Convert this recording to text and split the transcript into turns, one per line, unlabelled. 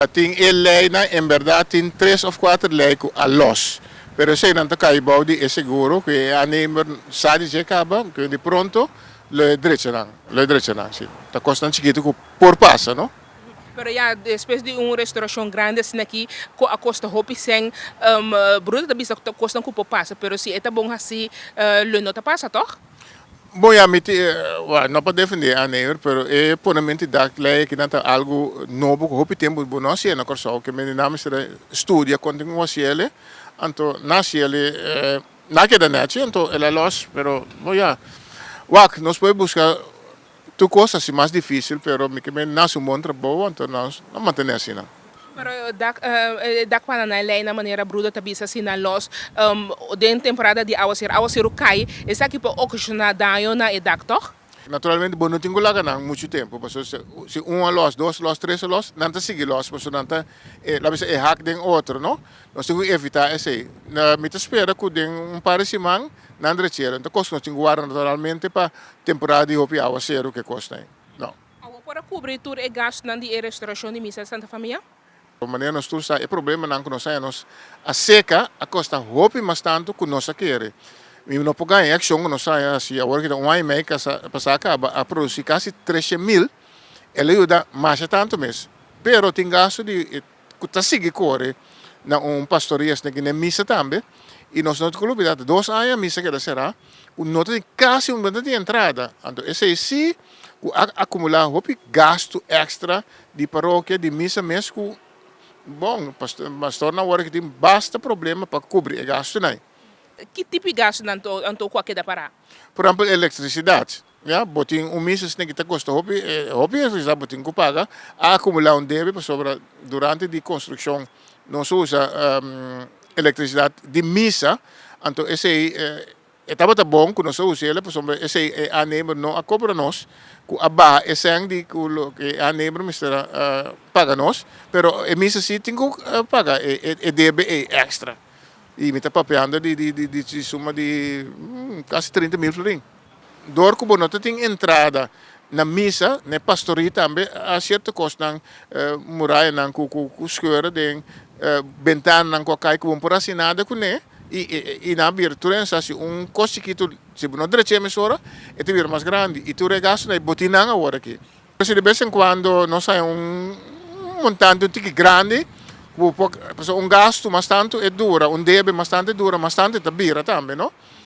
Ting ele lei na em verdade tem 3 ou 4 leis a los. Pero se não cai body é seguro que a nemer sabe que acaba que de pronto lo direito não, sim. Tá custando chiquito por passa, não?
Pero ja, depois de restauração grande assim aqui, a costa hopi sem bruto da bisa costa um pouco passa, pero se é bom assim, lo nota passa, toch?
Bom, a mim, não para defender a nemer, pero é puramente da lei que não tá algo novo que hopi tempo bom não se é na corso que me nome será estudia continua se ele, anto nasce ele na que da nete, anto ele los, pero bom ja, wak nós podemos buscar tu coisa assim mais difícil, pero me que me nasce bom trabalho, então nós não mantém assim não.
Pero da quando na lei na maneira bruta tabisa assim na los den temporada de awa ser cai, essa aqui para ocasionar dano na edak, toch?
Naturalmente, bom, não tenho lá não muito tempo, porque se los, 2 los, 3 los, não tá seguir los, porque não tá, lá bisa é hack den outro, não? Nós temos que evitar esse. Na mita espera que den par de semana, não andreceram, então nós temos que guardar naturalmente para temporada de hopi awa zero que custa, não.
Awa para cobrir tudo e gasto na de restauração de missa Santa Família?
De maneira nós temos o problema não que nós temos a seca a custa hopi mais tanto que nós queremos. Mi não pode ganhar ação que nós saia se agora que um ano e meio que passa acaba a produzir quase 13.000, ele ajuda mais tanto mesmo. Pero tem gasto de que tá seguir corre na pastoria que nem missa também e nós não temos que 2 anos a missa que ela será não tem quase de entrada. Então esse é se acumular hopi gasto extra de paróquia de missa mesmo. Bom, pastor na hora que tem basta problema para cobrir o gasto não.
Que tipo de gasto nanto qualquer da para?
Por exemplo, eletricidade. Ja, botin missa tem que ter custo hobby eletricidade botin que paga a acumular débito sobre durante a construção não se usa eletricidade de missa, então esse estava bom que nós usamos ele, por exemplo, esse a nemer não a cobra nós que a barra esse de que a nemer mistura paga nós, pero a missa sim tem que pagar e débito extra. E me está papeando de suma de quase 30.000 florins. Dor que não tem entrada na missa, na pastoria também, a certa costa, muralha, com escura, ventana, com cai, com por assinada, com né, e na abertura, se costa que tu, se não direito a emissora, é te vir mais grande, e tu regasto na botinanga agora aqui. Se de vez em quando, não sai montante um tique grande, un gasto bastante è dura, un debito bastante dura, bastante tabira também, no?